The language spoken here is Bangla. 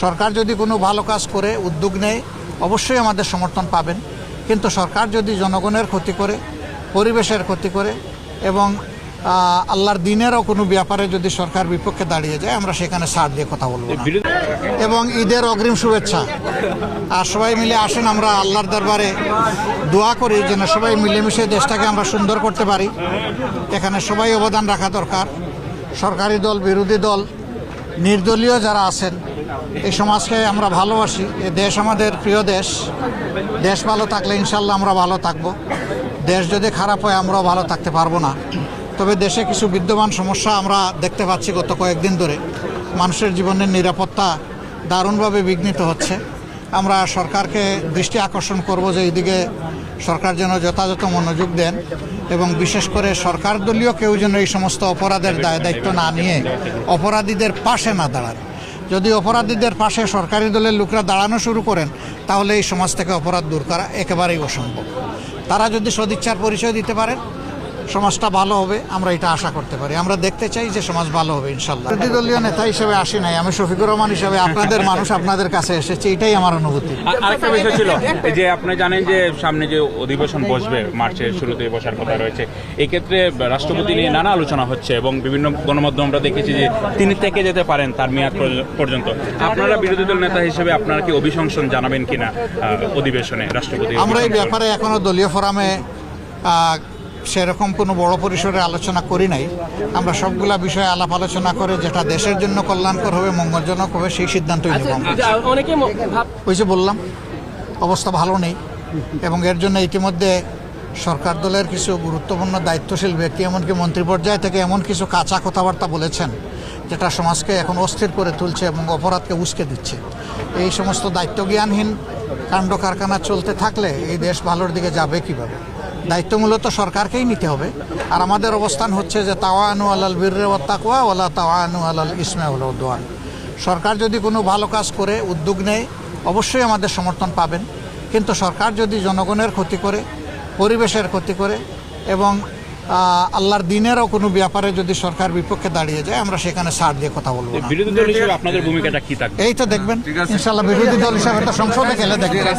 সরকার যদি কোনো ভালো কাজ করে উদ্যোগ নেয় অবশ্যই আমাদের সমর্থন পাবেন, কিন্তু সরকার যদি জনগণের ক্ষতি করে, পরিবেশের ক্ষতি করে এবং আল্লাহর দিনেরও কোনো ব্যাপারে যদি সরকার বিপক্ষে দাঁড়িয়ে যায় আমরা সেখানে ছাড় দিয়ে কথা বলবো না। এবং ঈদের অগ্রিম শুভেচ্ছা। আর সবাই মিলে আসেন, আমরা আল্লাহর দরবারে দোয়া করি যেন সবাই মিলেমিশে দেশটাকে আমরা সুন্দর করতে পারি। এখানে সবাই অবদান রাখা দরকার। সরকারি দল, বিরোধী দল, নির্দলীয় যারা আছেন, এই সমাজকে আমরা ভালোবাসি। এই দেশ আমাদের প্রিয় দেশ। দেশ ভালো থাকলে ইনশাল্লাহ আমরা ভালো থাকব। দেশ যদি খারাপ হয় আমরাও ভালো থাকতে পারবো না। তবে দেশে কিছু বিদ্যমান সমস্যা আমরা দেখতে পাচ্ছি গত কয়েকদিন ধরে। মানুষের জীবনের নিরাপত্তা দারুণভাবে বিঘ্নিত হচ্ছে। আমরা সরকারকে দৃষ্টি আকর্ষণ করব যে এইদিকে সরকার যেন যথাযথ মনোযোগ দেন এবং বিশেষ করে সরকার দলীয় কেউ যেন এই সমস্ত অপরাধের দায়িত্ব না নিয়ে অপরাধীদের পাশে না দাঁড়ান। যদি অপরাধীদের পাশে সরকারি দলের লোকরা দাঁড়ানো শুরু করেন তাহলে এই সমাজ থেকে অপরাধ দূর করা একেবারেই অসম্ভব। তারা যদি সদিচ্ছার পরিচয় দিতে পারেন সমাজটা ভালো হবে, আমরা এটা আশা করতে পারি। আমরা দেখতে চাই যে সমাজ ভালো হবে ইনশাল্লাহ। বিরোধী দলীয় নেতা হিসেবে আসি নাই, আমি শফিকুর রহমান হিসেবে আপনাদের মানুষ আপনাদের কাছে এসেছে, এটাই আমার অনুভূতি। আরেকটা বিষয় ছিল যে আপনি জানেন যে সামনে যে অধিবেশন বসবে, মার্চের শুরুতে বসার কথা রয়েছে, এই ক্ষেত্রে রাষ্ট্রপতি নিয়ে নানা আলোচনা হচ্ছে এবং বিভিন্ন গণমাধ্যম আমরা দেখেছি যে তিনি থেকে যেতে পারেন তার মেয়াদ পর্যন্ত। আপনারা বিরোধী দল নেতা হিসেবে আপনারা কি অভিশংসন জানাবেন কিনা অধিবেশনে রাষ্ট্রপতি? আমরা এই ব্যাপারে এখনো দলীয় ফোরামে সেরকম কোনো বড় পরিসরে আলোচনা করি নাই। আমরা সবগুলা বিষয়ে আলাপ আলোচনা করে যেটা দেশের জন্য কল্যাণকর হবে, মঙ্গলজনক হবে, সেই সিদ্ধান্তই নেব। ওই যে বললাম অবস্থা ভালো নেই এবং এর জন্য ইতিমধ্যে সরকার দলের কিছু গুরুত্বপূর্ণ দায়িত্বশীল ব্যক্তি এমনকি মন্ত্রী পর্যায় থেকে এমন কিছু কাঁচা কথাবার্তা বলেছেন যেটা সমাজকে এখন অস্থির করে তুলছে এবং অপরাধকে উস্কে দিচ্ছে। এই সমস্ত দায়িত্বজ্ঞানহীন কাণ্ড কারখানা চলতে থাকলে এই দেশ ভালোর দিকে যাবে কিভাবে? দায়িত্ব মূলত সরকারকেই নিতে হবে। আর আমাদের অবস্থান হচ্ছে যে তাওয়ানু আলাল বিররি ওয়াত তাকওয়া ওয়ালা তাওয়ানু আলাল ইসমি ওয়াল উদওয়ান। সরকার যদি কোনো ভালো কাজ করে উদ্যোগ নেয় অবশ্যই আমাদের সমর্থন পাবেন, কিন্তু সরকার যদি জনগণের ক্ষতি করে, পরিবেশের ক্ষতি করে এবং আল্লাহর দিনেরও কোনো ব্যাপারে যদি সরকার বিপক্ষে দাঁড়িয়ে যায় আমরা সেখানে ছাড় দিয়ে কথা বলবো না। বিরোধী দল হিসেবে আপনাদের ভূমিকাটা কি থাকবে? এই তো দেখবেন ইনশাআল্লাহ, বিরোধী দল হিসাবে তো সংসদে গেলে দেখবেন।